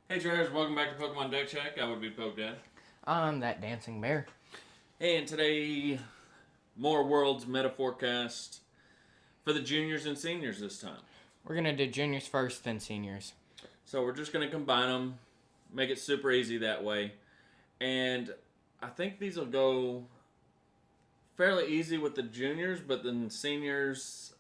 Hey traders, welcome back to Pokemon Deck Check. I would be Poke Dad. I'm that dancing bear. Hey, and today, more Worlds meta forecast for the juniors and seniors this time. We're gonna do juniors first, then seniors. So we're just going to combine them, make it super easy that way. And I think these will go fairly easy with the juniors, but then seniors,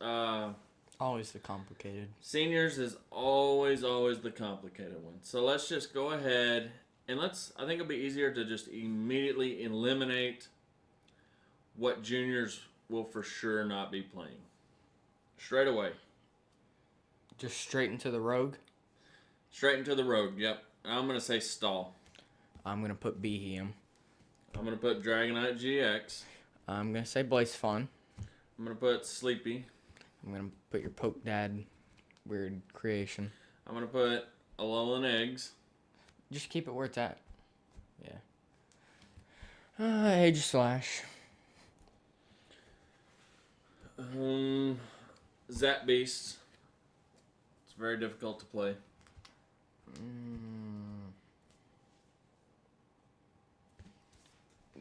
Always the complicated. seniors is always the complicated one. So let's just go ahead and I think it'll be easier to just immediately eliminate what juniors will for sure not be playing. Straight away. Just straight into the rogue. Straight into the road, yep. I'm going to say stall. I'm gonna put Behem. I'm going to put Dragonite GX. I'm gonna say Blaze Fawn. I'm going to put Sleepy. I'm gonna put your Poke Dad weird creation. I'm going to put Alolan Eggs. Just keep it where it's at. Yeah. Age Slash. Zap Beast. It's very difficult to play.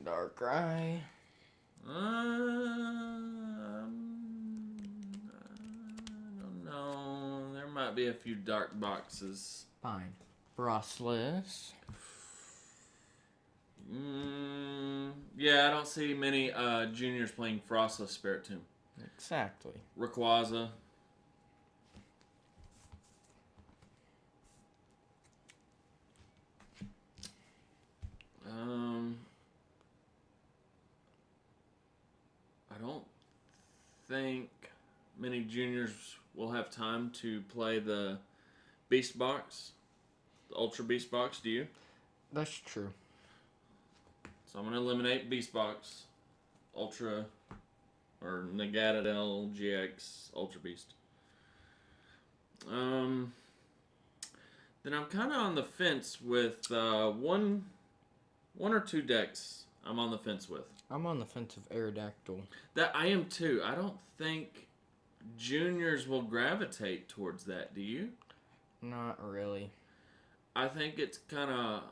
Darkrai. I don't know. There might be a few dark boxes. Fine. Frostless. Yeah, I don't see many juniors playing Frostless Spiritomb. Exactly. Rayquaza. I don't think many juniors will have time to play the Beast Box, the Ultra Beast Box. Do you? That's true. So I'm going to eliminate Beast Box, Ultra, or Negatadel GX Ultra Beast. Then I'm kind of on the fence with one or two decks. I'm on the fence with. I'm on the fence of Aerodactyl. That I am too. I don't think juniors will gravitate towards that. Do you? Not really. I think it's kind of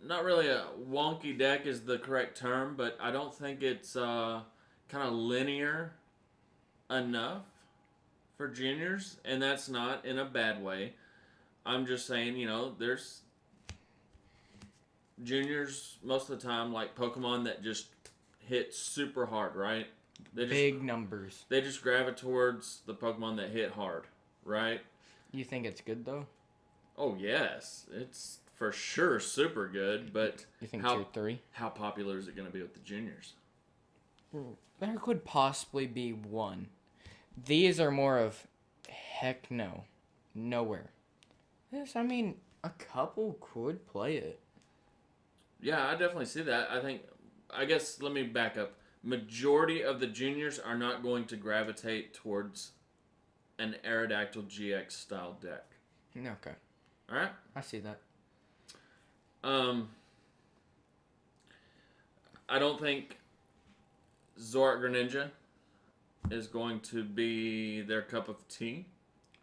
not really a wonky deck is the correct term, but I don't think it's kind of linear enough for juniors, and that's not in a bad way. I'm just saying, there's juniors most of the time like Pokemon that just hit super hard, right? Big numbers. They just gravitate towards the Pokemon that hit hard, right? You think it's good though? Oh yes, it's for sure super good. But You think tier 3? How popular is it going to be with the juniors? There could possibly be one. These are more of heck no, nowhere. Yes, I mean a couple could play it. Yeah, I definitely see that. I guess let me back up. Majority of the juniors are not going to gravitate towards an Aerodactyl GX style deck. Okay, All right. I see that. I don't think Zoroark Greninja is going to be their cup of tea.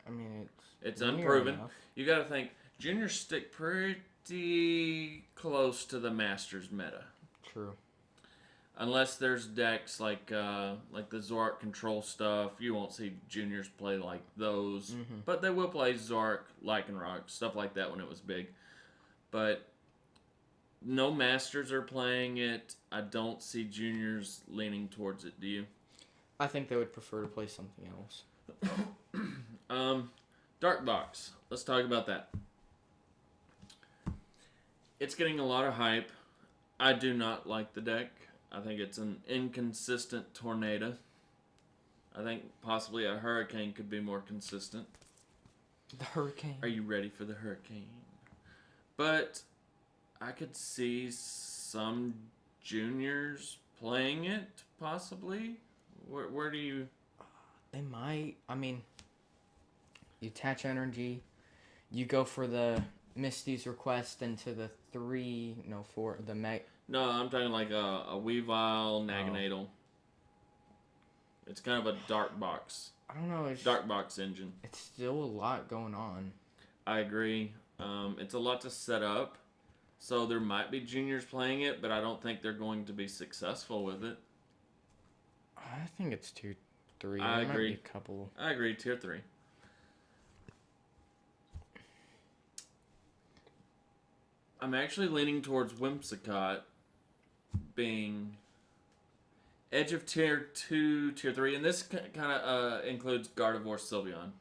I mean, It's near unproven. enough. You got to think juniors stick pretty close to the Masters meta, True. unless there's decks like the Zoroark control stuff. You won't see juniors play like those, but they will play Zoroark, Lycanroc, stuff like that when it was big. But no Masters are playing it. I don't see juniors leaning towards it. Do you? I think they would prefer to play something else. Dark Box. Let's talk about that. It's getting a lot of hype. I do not like the deck. I think it's an inconsistent tornado. I think possibly a hurricane could be more consistent. The Hurricane. Are you ready for the hurricane? But I could see some juniors playing it, possibly. Where do you... They might. I mean, you attach energy. You go for the Misty's request into the 4, the Meg. No, I'm talking like a Weavile, Naganadel. It's kind of a dark box. I don't know. Dark box engine. It's still a lot going on. I agree. It's a lot to set up. So there might be juniors playing it, but I don't think they're going to be successful with it. I think it's tier 3. I There might be agree. a couple. I agree, tier 3. I'm actually leaning towards Whimsicott being edge of tier 2, tier 3, and this kind of includes Gardevoir Sylveon.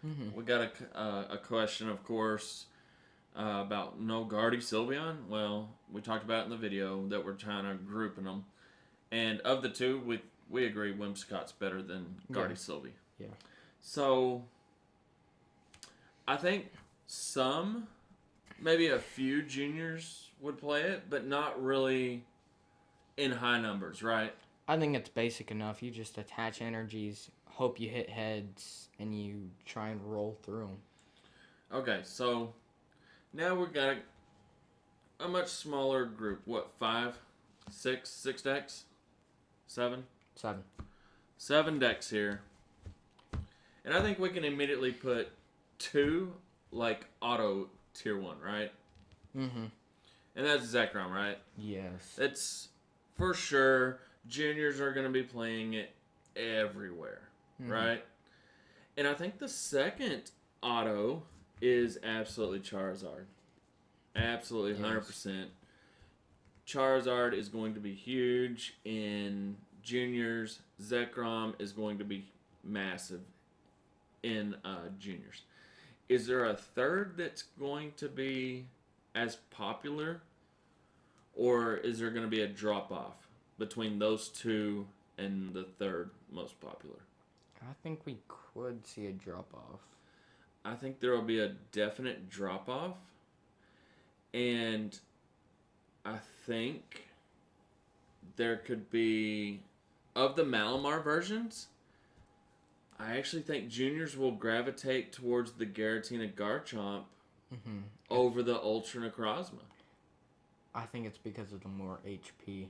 Mm-hmm. We got a question, of course, about no Guardy Sylveon. Well, we talked about it in the video that we're trying to grouping them. And of the two, we agree Whimsicott's better than Guardy Sylvie. Yeah. So, I think maybe a few juniors would play it, but not really in high numbers, right? I think it's basic enough. You just attach energies, hope you hit heads, and you try and roll through them. Okay, so now we've got a much smaller group. What, 5? 6 decks? 7? 7. 7 decks here. And I think we can immediately put 2 like auto tier 1, right? Mm-hmm. And that's Zekrom, right? Yes. It's for sure juniors are going to be playing it everywhere, right? And I think the second auto is absolutely Charizard. Absolutely 100%. Charizard is going to be huge in juniors. Zekrom is going to be massive in juniors. Is there a third that's going to be as popular? Or is there going to be a drop-off between those two and the third most popular? I think we could see a drop-off. I think there will be a definite drop-off. And I think there could be, of the Malamar versions, I actually think juniors will gravitate towards the Giratina Garchomp over the Ultra Necrozma. I think it's because of the more HP.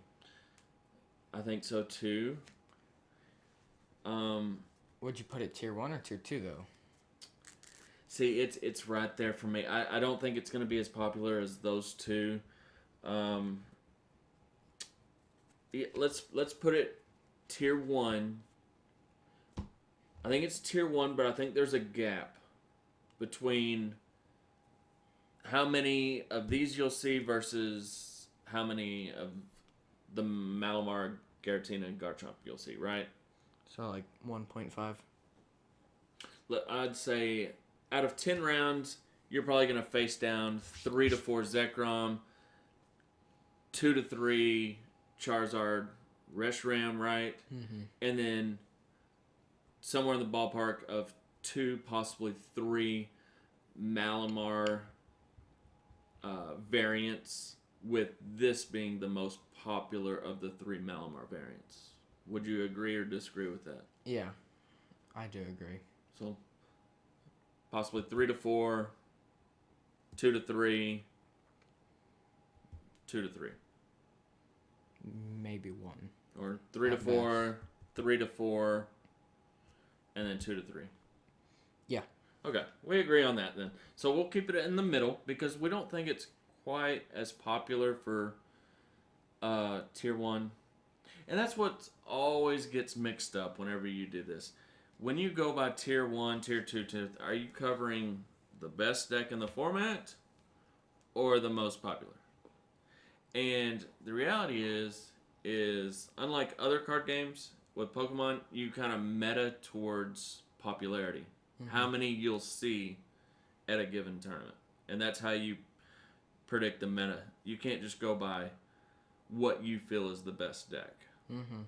I think so too. Would you put it tier 1 or tier 2 though? See, it's right there for me. I don't think it's going to be as popular as those two. Let's put it tier 1. I think it's tier 1, but I think there's a gap between how many of these you'll see versus how many of the Malamar, Giratina, and Garchomp you'll see, right? So like 1.5. I'd say out of 10 rounds, you're probably going to face down 3 to 4 Zekrom, 2 to 3 Charizard, Reshiram, right? Mm-hmm. And then somewhere in the ballpark of 2, possibly 3 Malamar variants, with this being the most popular of the 3 Malamar variants. Would you agree or disagree with that? Yeah, I do agree. So, possibly 3 to 4, 2 to 3, 2 to 3. Maybe 1. Or 3 to 4, 3 to 4, and then 2 to 3. Yeah. Okay, we agree on that then. So we'll keep it in the middle because we don't think it's quite as popular for tier 1. And that's what always gets mixed up whenever you do this. When you go by tier 1, tier 2, are you covering the best deck in the format or the most popular? And the reality is unlike other card games with Pokemon, you kind of meta towards popularity. How many you'll see at a given tournament. And that's how you predict the meta. You can't just go by what you feel is the best deck. Mm-hmm.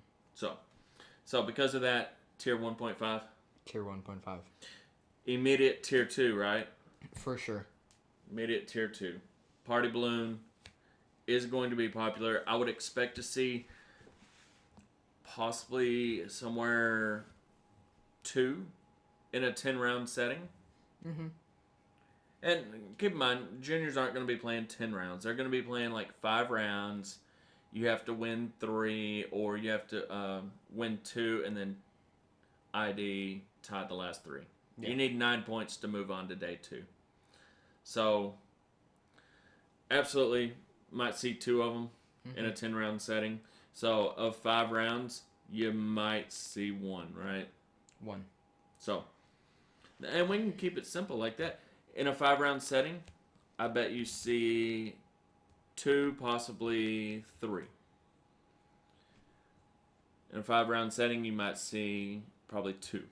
So because of that, tier 1.5? Tier 1.5. Immediate tier 2, right? For sure. Immediate tier 2. Party Balloon is going to be popular. I would expect to see possibly somewhere 2 in a 10-round setting. Mm-hmm. And keep in mind, juniors aren't going to be playing 10 rounds. They're going to be playing like 5 rounds. You have to win 3, or you have to win 2, and then ID tied the last 3. Yeah. You need 9 points to move on to day 2. So Absolutely. Might see 2 of them in a Mm-hmm. 10-round setting. So, of 5 rounds, you might see 1, right? One. So, and we can keep it simple like that. In a 5-round setting, I bet you see 2, possibly 3. In a 5-round setting, you might see probably 2,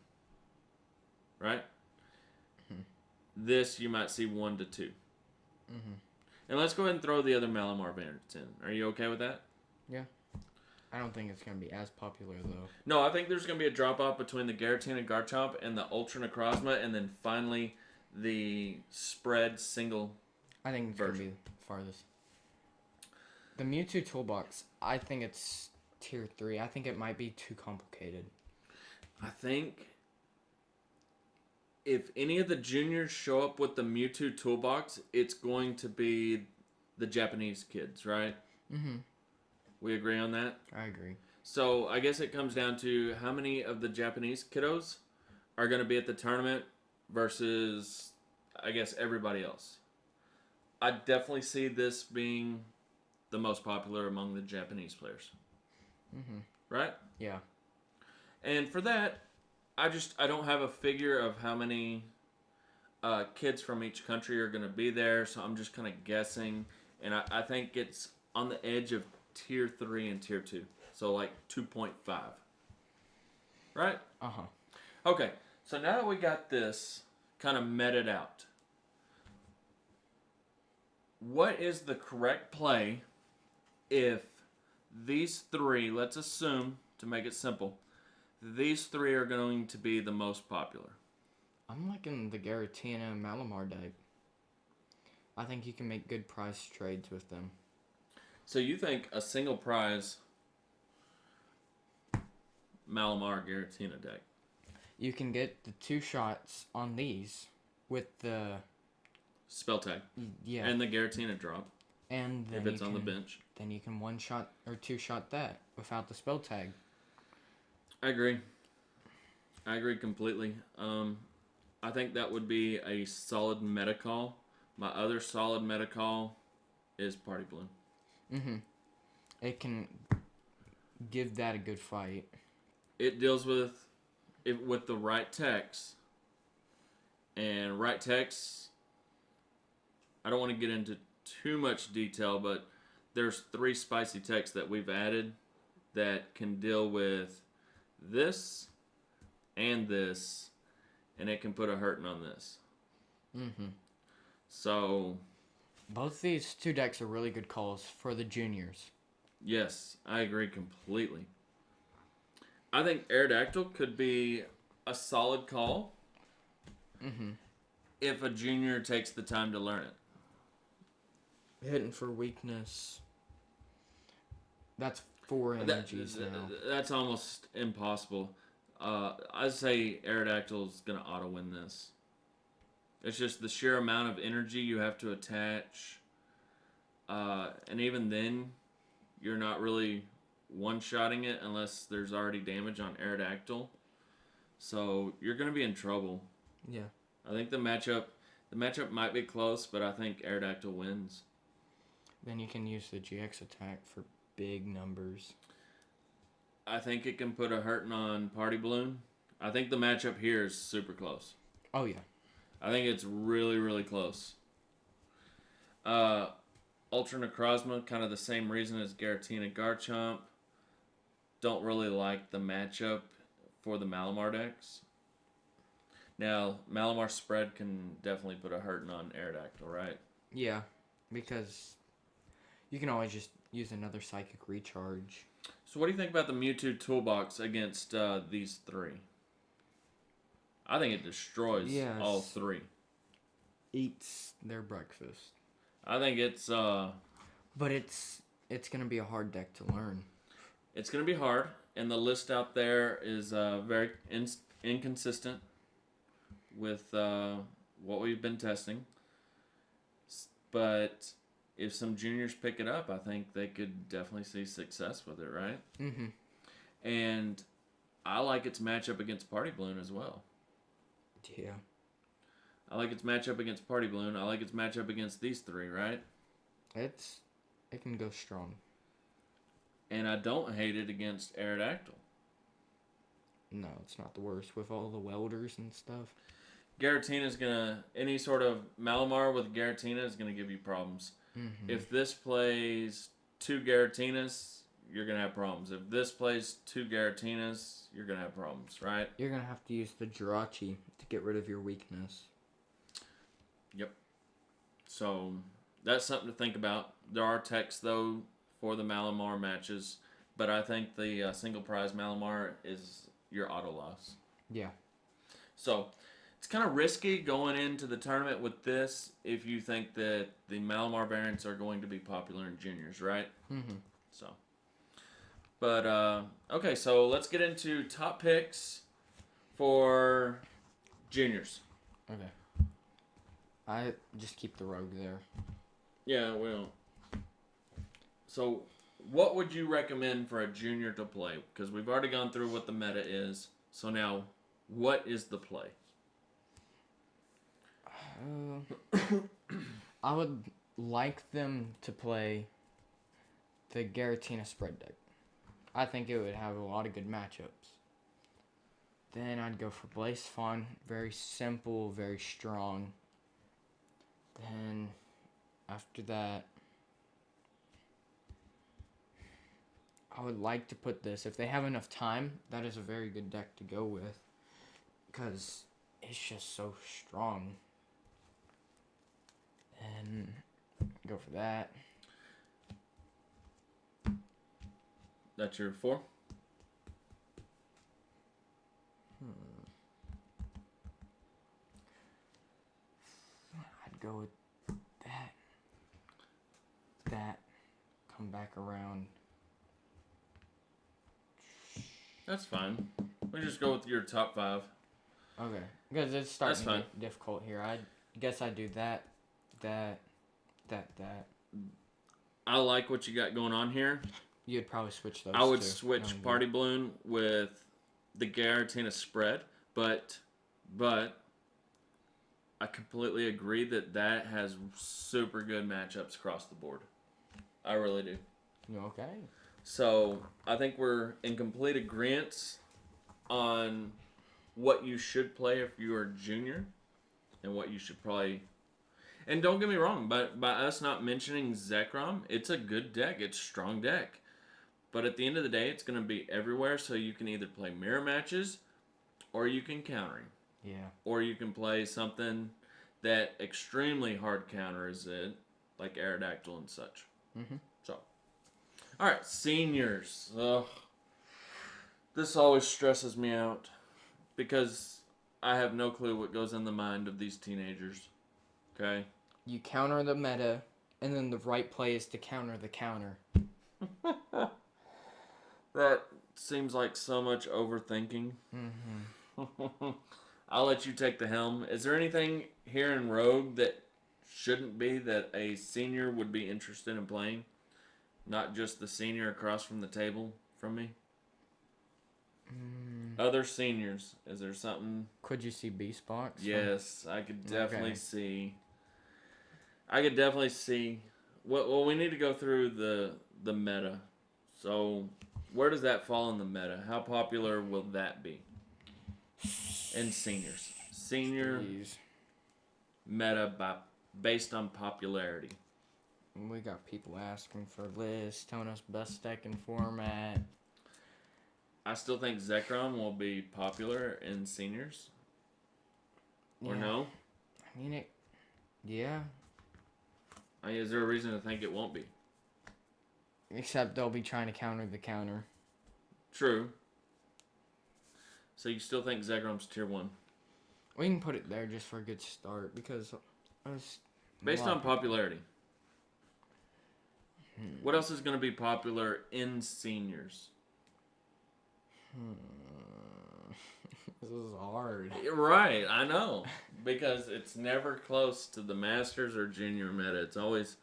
right? Mm-hmm. This, you might see 1 to 2. Mm-hmm. And let's go ahead and throw the other Malamar variants in. Are you okay with that? Yeah. I don't think it's gonna be as popular though. No, I think there's going to be a drop off between the Garatina Garchomp and the Ultra Necrozma, and then finally the spread single I think it's version. gonna be the farthest. The Mewtwo toolbox, I think it's tier 3. I think it might be too complicated. I think if any of the juniors show up with the Mewtwo toolbox, it's going to be the Japanese kids, right? Mm-hmm. We agree on that? I agree. So I guess it comes down to how many of the Japanese kiddos are going to be at the tournament versus, I guess, everybody else. I definitely see this being the most popular among the Japanese players, Mm-hmm. right? Yeah. And for that, I don't have a figure of how many kids from each country are going to be there, so I'm just kind of guessing, and I think it's on the edge of tier 3 and tier 2, so like 2.5, right? Uh-huh. Okay, so now that we got this kind of meted out, what is the correct play if these 3, let's assume to make it simple, these 3 are going to be the most popular? I'm liking the Garatina and Malamar deck. I think you can make good price trades with them. So you think a single prize Malamar Garatina deck? You can get the 2 shots on these with the Spell tag. yeah, And the Garatina drop, and then if it's you on the can, bench. then you can 1 shot or 2 shot that without the spell tag. I agree. I agree completely. I think that would be a solid meta call. My other solid meta call is Party Balloon. Mm-hmm. It can give that a good fight. It deals with it with the right text. And right text, I don't want to get into too much detail, but there's 3 spicy texts that we've added that can deal with this and this, and it can put a hurting on this. Mm-hmm. So, Both these 2 decks are really good calls for the juniors. yes, I agree completely. I think Aerodactyl could be a solid call Mm-hmm. if a junior takes the time to learn it. Hitting for weakness. That's 4 energies now. That's almost impossible. I'd say Aerodactyl's going to auto win this. It's just the sheer amount of energy you have to attach. And even then, you're not really one-shotting it unless there's already damage on Aerodactyl. So you're going to be in trouble. Yeah. I think the matchup might be close, but I think Aerodactyl wins. Then you can use the GX attack for big numbers. I think it can put a hurting on Party Balloon. I think the matchup here is super close. Oh, yeah. I think it's really, really close. Ultra Necrozma, kind of the same reason as Garatina Garchomp. Don't really like the matchup for the Malamar decks. Now, Malamar spread can definitely put a hurting on Aerodactyl, right? Yeah, because you can always just use another Psychic Recharge. So what do you think about the Mewtwo toolbox against these 3? I think it destroys all 3. Eats their breakfast. I think it's But it's going to be a hard deck to learn. it's going to be hard, and the list out there is very inconsistent with what we've been testing. But if some juniors pick it up, I think they could definitely see success with it, right? Mm-hmm. And I like its matchup against Party Balloon as well. Yeah. I like its matchup against Party Balloon. I like its matchup against these 3, right? It can go strong. And I don't hate it against Aerodactyl. No, it's not the worst with all the welders and stuff. Garatina's gonna any sort of Malamar with Garatina is gonna give you problems. Mm-hmm. If this plays 2 Garatinas, you're gonna have problems. If this plays 2 Garatinas, you're gonna have problems, right? You're gonna have to use the Jirachi to get rid of your weakness. Yep. So that's something to think about. There are techs though for the Malamar matches, but I think the single prize Malamar is your auto loss. Yeah. So it's kind of risky going into the tournament with this if you think that the Malamar variants are going to be popular in juniors, right? Mm-hmm. So, but okay, so let's get into top picks for juniors. Okay. I just keep the rogue there. Yeah, well. So, what would you recommend for a junior to play? Because we've already gone through what the meta is. So now, what is the play? I would like them to play the Garatina spread deck. I think it would have a lot of good matchups. Then I'd go for Blaze Fawn. Very simple, very strong. Then after that, I would like to put this, if they have enough time, that is a very good deck to go with. Because it's just so strong. And go for that. That's your 4? I'd go with that. That. Come back around. That's fine. We just go with your top 5. Okay. Because it's starting That's to fine. get difficult here. I guess I'd do that. I like what you got going on here. You'd probably switch those I would two. switch No, Party Balloon with the Garatina spread, but I completely agree that has super good matchups across the board. I really do. Okay. So I think we're in complete agreement on what you should play if you are junior and what you should play. And don't get me wrong, but by us not mentioning Zekrom, it's a good deck. It's a strong deck. But at the end of the day, it's going to be everywhere, so you can either play mirror matches or you can countering. Yeah. Or you can play something that extremely hard counters it, like Aerodactyl and such. Mm-hmm. So, all right, seniors. Ugh. This always stresses me out because I have no clue what goes in the mind of these teenagers. Okay? You counter the meta, and then the right play is to counter the counter. That seems like so much overthinking. Mm-hmm. I'll let you take the helm. Is there anything here in Rogue that shouldn't be that a senior would be interested in playing? Not just the senior across from the table from me? Other seniors. Is there something? Could you see Beast Box? Yes, I could definitely see. I could definitely see. Well, we need to go through the meta. So, where does that fall in the meta? How popular will that be? In seniors. Senior Jeez. meta based on popularity. We got people asking for lists, telling us best deck and format. I still think Zekrom will be popular in seniors. Or no? I mean, yeah. Is there a reason to think it won't be? Except they'll be trying to counter the counter. True. So you still think Zekrom's tier 1? We can put it there just for a good start because based on popularity. What else is going to be popular in seniors? This is hard. Right, I know. Because it's never close to the Masters or Junior meta. It's always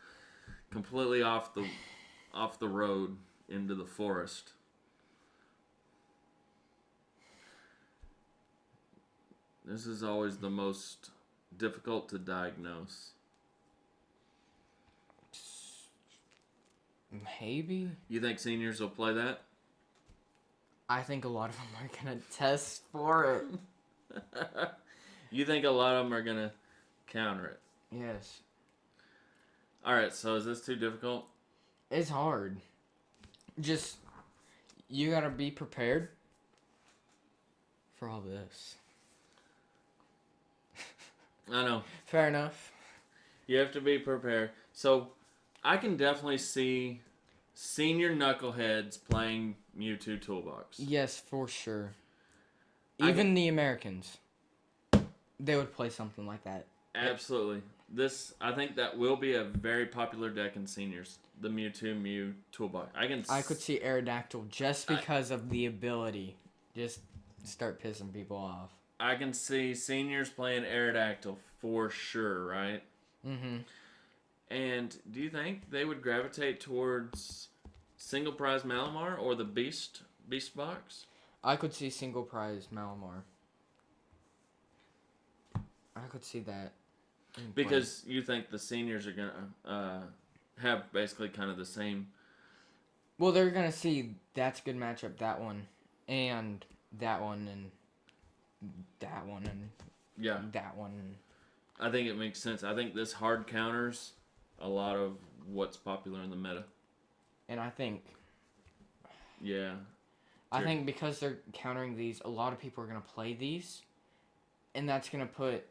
completely off the road into the forest. This is always the most difficult to diagnose. Maybe. You think seniors will play that? I think a lot of them are going to test for it. You think a lot of them are going to counter it? Yes. Alright, so is this too difficult? It's hard. Just, you got to be prepared for all this. I know. Fair enough. You have to be prepared. So, I can definitely see senior knuckleheads playing Mewtwo Toolbox. Yes, for sure. Even the Americans, they would play something like that. Absolutely. I think that will be a very popular deck in seniors. The Mewtwo Mew Toolbox. I could see Aerodactyl just because of the ability. Just start pissing people off. I can see seniors playing Aerodactyl for sure, right? Mm-hmm. And do you think they would gravitate towards single prize Malamar or the Beast Box? I could see single prize Malamar. I could see that. Because you think the seniors are going to have basically kind of the same... Well, they're going to see that's a good matchup, that one, and that one, and that one, and that one. I think it makes sense. I think this hard counters a lot of what's popular in the meta. And I think... Yeah. I think because they're countering these, a lot of people are going to play these, and that's going to put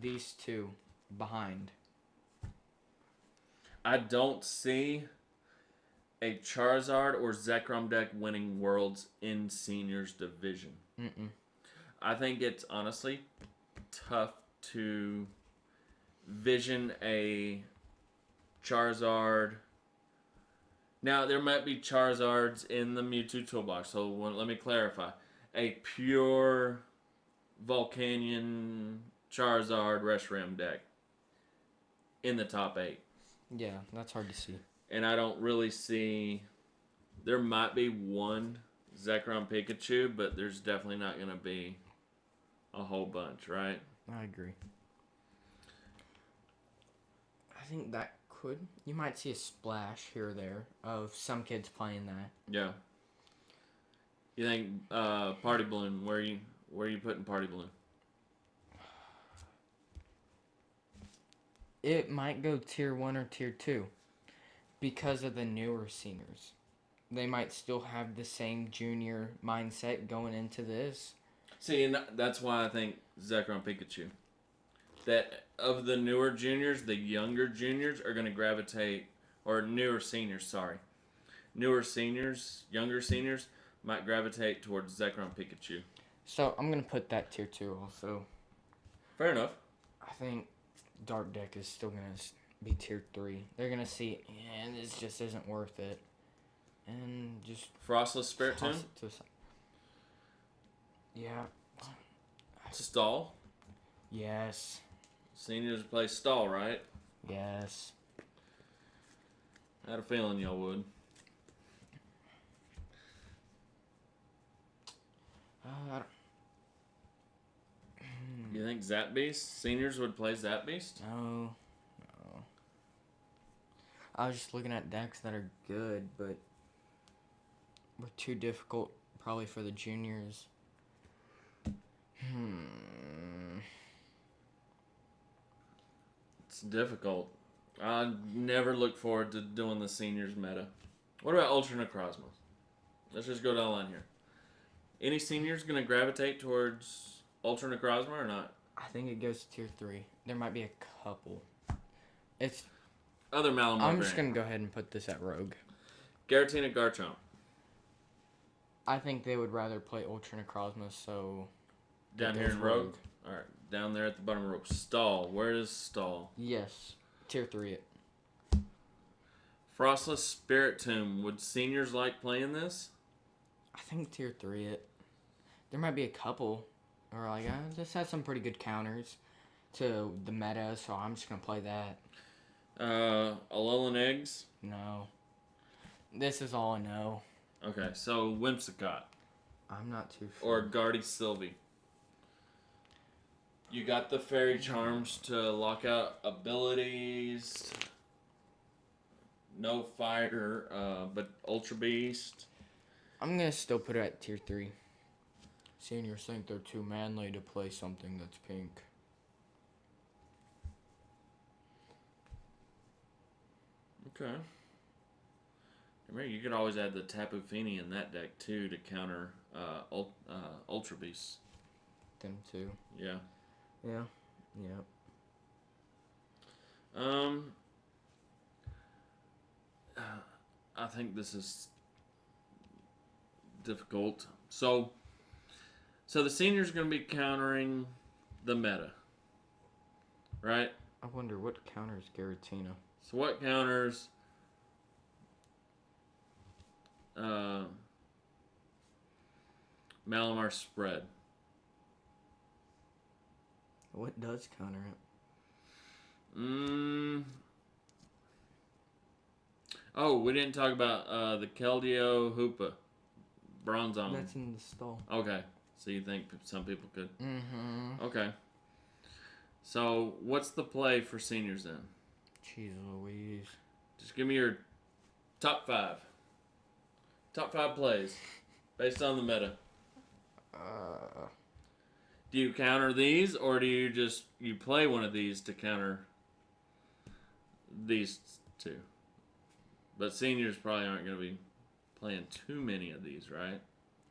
these two behind. I don't see a Charizard or Zekrom deck winning Worlds in Seniors Division. Mm-mm. I think it's honestly tough to vision a Charizard. Now, there might be Charizards in the Mewtwo Toolbox, so let me clarify. A pure Volcanion Charizard Reshiram deck in the top 8. Yeah, that's hard to see. And I don't really see... There might be one Zekrom Pikachu, but there's definitely not going to be a whole bunch, right? I agree. I think that could... You might see a splash here or there of some kids playing that. Yeah. You think Party Balloon, where are you putting Party Balloon? It might go tier 1 or tier 2 because of the newer seniors. They might still have the same junior mindset going into this. See, and that's why I think Zekrom Pikachu. That of the newer juniors, the younger juniors are going to gravitate, or newer seniors, sorry. Newer seniors, younger seniors, might gravitate towards Zekrom Pikachu. So, I'm going to put that tier 2 also. Fair enough. I think Dark Deck is still going to be tier 3. They're going to see, and this just isn't worth it. And just... Frostless Spirit Tomb? Yeah. Stall? Yes. Seniors play Stall, right? Yes. I had a feeling y'all would. You think Zapbeast? Seniors would play Zapbeast? No. I was just looking at decks that are good, but were too difficult probably for the juniors. It's difficult. I never look forward to doing the seniors meta. What about Ultra Necrozma? Let's just go down the line here. Any seniors going to gravitate towards Ultra Necrozma or not? I think it goes to tier 3. There might be a couple. It's... Other Malamar I'm just going to go ahead and put this at Rogue. Giratina Garchomp. I think they would rather play Ultra Necrozma, so... Down here in Rogue? Alright, down there at the bottom of Rogue. Stall. Where is Stall? Yes. Tier 3 it. Frostless Spirit Tomb. Would seniors like playing this? I think tier 3 it. There might be a couple. Or like, this has some pretty good counters to the meta, so I'm just going to play that. Alolan Eggs? No. This is all I know. Okay, so Whimsicott. I'm not too sure. Or Guardy Sylvie. You got the Fairy Charms to lock out abilities. no fighter, but Ultra Beast. I'm gonna still put it at tier 3. Seniors think they're too manly to play something that's pink. Okay. Remember, you could always add the Tapu Fini in that deck too to counter Ultra Beasts. Them too. Yeah. Yeah. Yeah. I think this is difficult. So the seniors are going to be countering the meta, right? I wonder what counters Giratina. So what counters Malamar spread? What does counter it? Oh, we didn't talk about the Keldeo Hoopa Bronzong. That's in the stall. Okay. So you think some people could? Mm-hmm. Okay. So what's the play for seniors then? Jeez Louise. Just give me your top 5. Top 5 plays based on the meta. Do you counter these, or do you play one of these to counter these two? But seniors probably aren't going to be playing too many of these, right?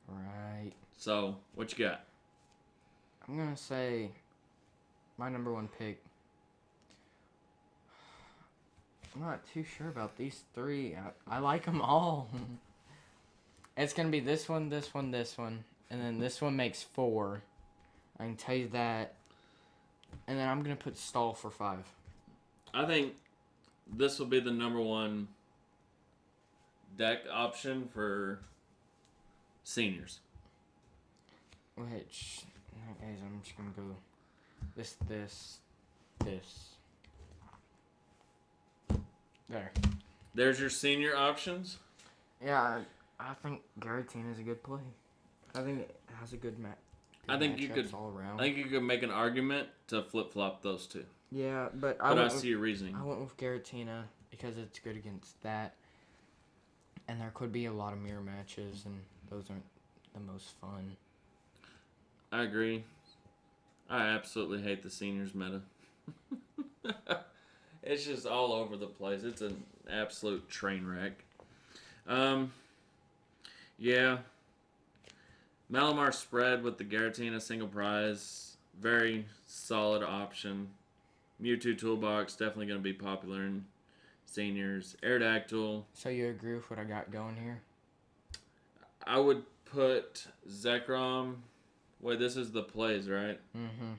Right. So, what you got? I'm gonna say my number 1 pick. I'm not too sure about these 3. I like them all. It's gonna be this one, this one, this one, and then this one makes 4. I can tell you that. And then I'm gonna put stall for 5. I think this will be the number 1 deck option for seniors. Which, guys, I'm just gonna go this. There. There's your senior options. Yeah, I think Giratina is a good play. I think it has a good match. I think you could. All around. I think you could make an argument to flip flop those two. Yeah, but I see your reasoning. I went with Giratina because it's good against that, and there could be a lot of mirror matches, and those aren't the most fun. I agree. I absolutely hate the seniors meta. It's just all over the place. It's an absolute train wreck. Yeah. Malamar spread with the Giratina single prize. Very solid option. Mewtwo Toolbox, definitely going to be popular in seniors. Aerodactyl. So you agree with what I got going here? I would put Zekrom. Wait, this is the plays, right? Mm-hmm.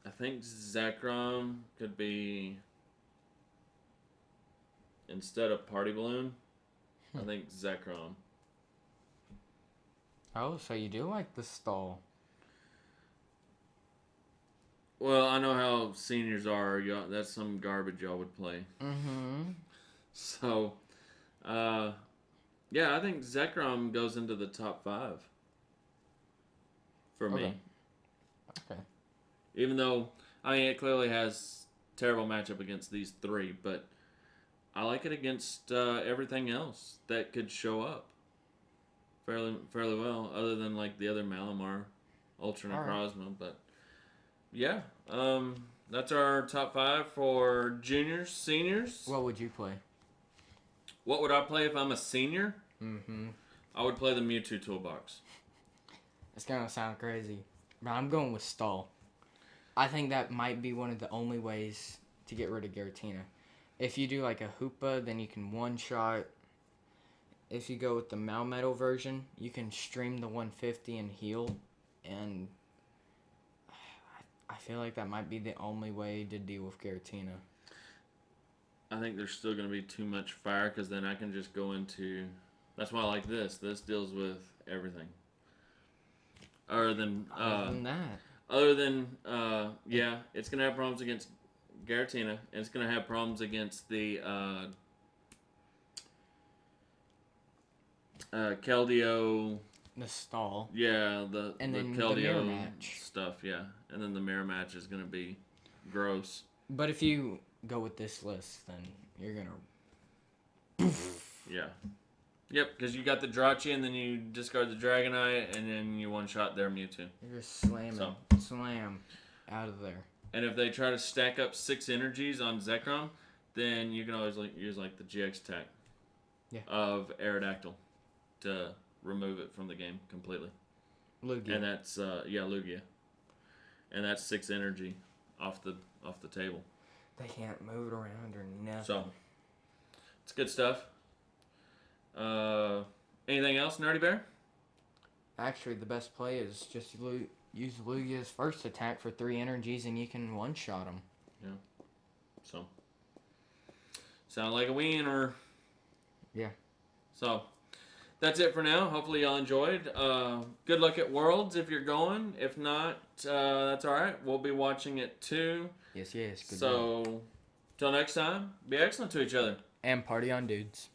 I think Zekrom could be instead of Party Balloon. I think Zekrom. Oh, so you do like the stall? Well, I know how seniors are. That's some garbage y'all would play. Mm-hmm. So, yeah, I think Zekrom goes into the top 5 for me. Okay. Even though, I mean, it clearly has terrible matchup against these 3, but I like it against everything else that could show up fairly well, other than like the other Malamar, Ultra Necrozma. Right. But yeah, that's our top 5 for juniors, seniors. What would you play? What would I play if I'm a senior? Mm-hmm. I would play the Mewtwo Toolbox. It's gonna sound crazy, but I'm going with stall. I think that might be one of the only ways to get rid of Giratina. If you do like a Hoopa, then you can one-shot. If you go with the Melmetal version, you can stream the 150 and heal. And I feel like that might be the only way to deal with Giratina. I think there's still going to be too much fire because then I can just go into... That's why I like this. This deals with everything. Other than that. Other than, yeah, it's going to have problems against Giratina, and it's going to have problems against the Keldeo the stall. Yeah, And the then the Keldeo mirror match. stuff, yeah. And then the mirror match is going to be gross. But if you go with this list, then you're going to... Yeah. Yep, because you got the Drachi, and then you discard the Dragonite, and then you one-shot their Mewtwo. You're just slamming. Slam. Out of there. And if they try to stack up 6 energies on Zekrom, then you can always use the GX attack of Aerodactyl to remove it from the game completely. Lugia. And that's Lugia. And that's 6 energy off the table. They can't move it around or nothing. So it's good stuff. Anything else, Nerdy Bear? Actually, the best play is just use Lugia's first attack for 3 energies and you can one-shot him. Yeah. So, sound like a winner. Yeah. So, that's it for now. Hopefully y'all enjoyed. Good luck at Worlds if you're going. If not, that's alright. We'll be watching it too. Yes. Good so, till next time, be excellent to each other. And party on, dudes.